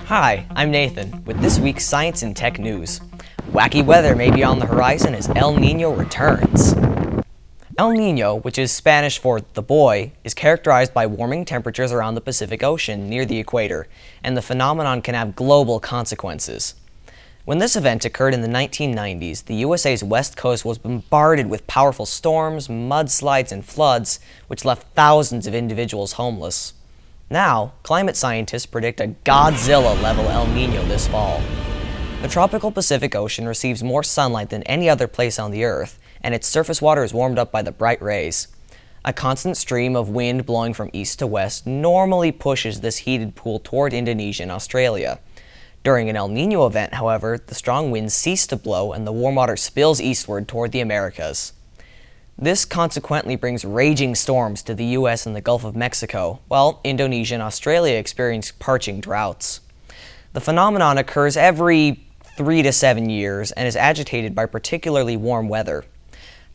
Hi, I'm Nathan with this week's Science and Tech News. Wacky weather may be on the horizon as El Niño returns. El Niño, which is Spanish for the boy, is characterized by warming temperatures around the Pacific Ocean near the equator, and the phenomenon can have global consequences. When this event occurred in the 1990s, the USA's west coast was bombarded with powerful storms, mudslides, and floods, which left thousands of individuals homeless. Now, climate scientists predict a Godzilla-level El Niño this fall. The tropical Pacific Ocean receives more sunlight than any other place on the Earth, and its surface water is warmed up by the bright rays. A constant stream of wind blowing from east to west normally pushes this heated pool toward Indonesia and Australia. During an El Niño event, however, the strong winds cease to blow and the warm water spills eastward toward the Americas. This consequently brings raging storms to the U.S. and the Gulf of Mexico, while Indonesia and Australia experience parching droughts. The phenomenon occurs every 3 to 7 years and is agitated by particularly warm weather.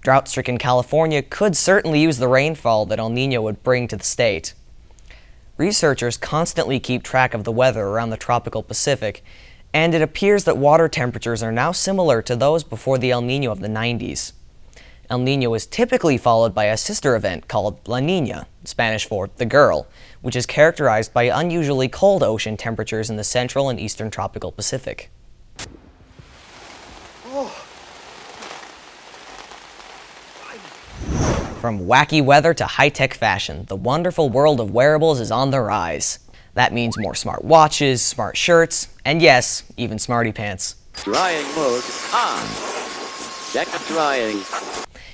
Drought-stricken California could certainly use the rainfall that El Niño would bring to the state. Researchers constantly keep track of the weather around the tropical Pacific, and it appears that water temperatures are now similar to those before the El Niño of the 90s. El Niño is typically followed by a sister event called La Niña, Spanish for the girl, which is characterized by unusually cold ocean temperatures in the central and eastern tropical Pacific. From wacky weather to high-tech fashion, the wonderful world of wearables is on the rise. That means more smart watches, smart shirts, and yes, even smarty pants. Drying mode on. Check drying.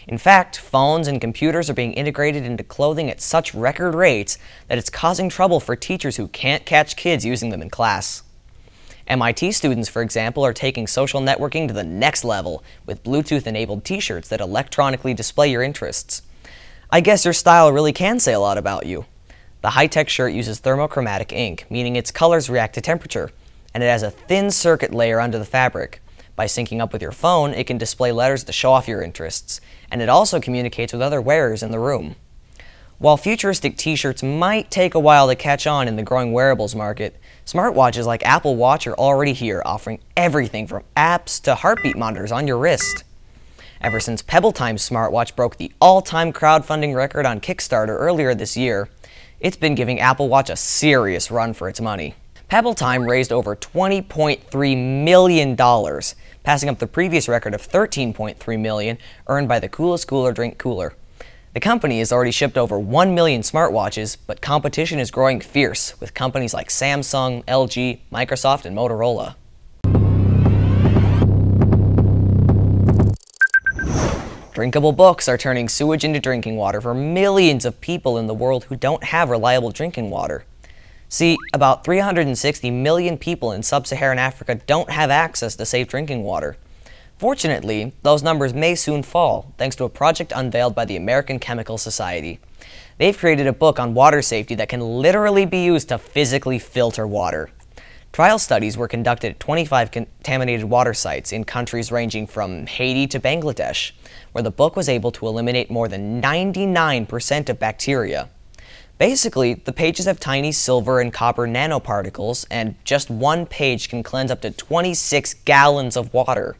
In fact, phones and computers are being integrated into clothing at such record rates that it's causing trouble for teachers who can't catch kids using them in class. MIT students, for example, are taking social networking to the next level with Bluetooth-enabled t-shirts that electronically display your interests. I guess your style really can say a lot about you. The high-tech shirt uses thermochromatic ink, meaning its colors react to temperature, and it has a thin circuit layer under the fabric. By syncing up with your phone, it can display letters to show off your interests, and it also communicates with other wearers in the room. While futuristic t-shirts might take a while to catch on in the growing wearables market, smartwatches like Apple Watch are already here, offering everything from apps to heartbeat monitors on your wrist. Ever since PebbleTime's smartwatch broke the all-time crowdfunding record on Kickstarter earlier this year, it's been giving Apple Watch a serious run for its money. PebbleTime raised over $20.3 million, passing up the previous record of $13.3 million earned by the Coolest Cooler Drink Cooler. The company has already shipped over 1 million smartwatches, but competition is growing fierce with companies like Samsung, LG, Microsoft, and Motorola. Drinkable books are turning sewage into drinking water for millions of people in the world who don't have reliable drinking water. See, about 360 million people in sub-Saharan Africa don't have access to safe drinking water. Fortunately, those numbers may soon fall, thanks to a project unveiled by the American Chemical Society. They've created a book on water safety that can literally be used to physically filter water. Trial studies were conducted at 25 contaminated water sites in countries ranging from Haiti to Bangladesh, where the book was able to eliminate more than 99% of bacteria. Basically, the pages have tiny silver and copper nanoparticles, and just one page can cleanse up to 26 gallons of water.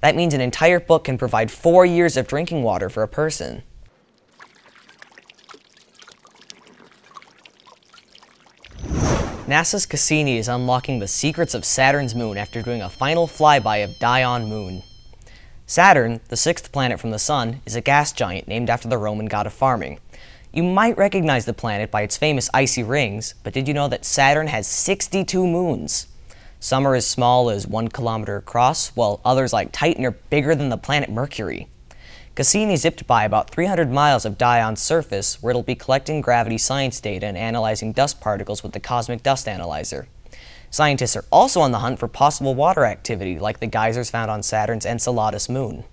That means an entire book can provide 4 years of drinking water for a person. NASA's Cassini is unlocking the secrets of Saturn's moon after doing a final flyby of Dione moon. Saturn, the sixth planet from the Sun, is a gas giant named after the Roman god of farming. You might recognize the planet by its famous icy rings, but did you know that Saturn has 62 moons? Some are as small as 1 kilometer across, while others like Titan are bigger than the planet Mercury. Cassini zipped by about 300 miles of Dion's surface, where it'll be collecting gravity science data and analyzing dust particles with the Cosmic Dust Analyzer. Scientists are also on the hunt for possible water activity, like the geysers found on Saturn's Enceladus moon.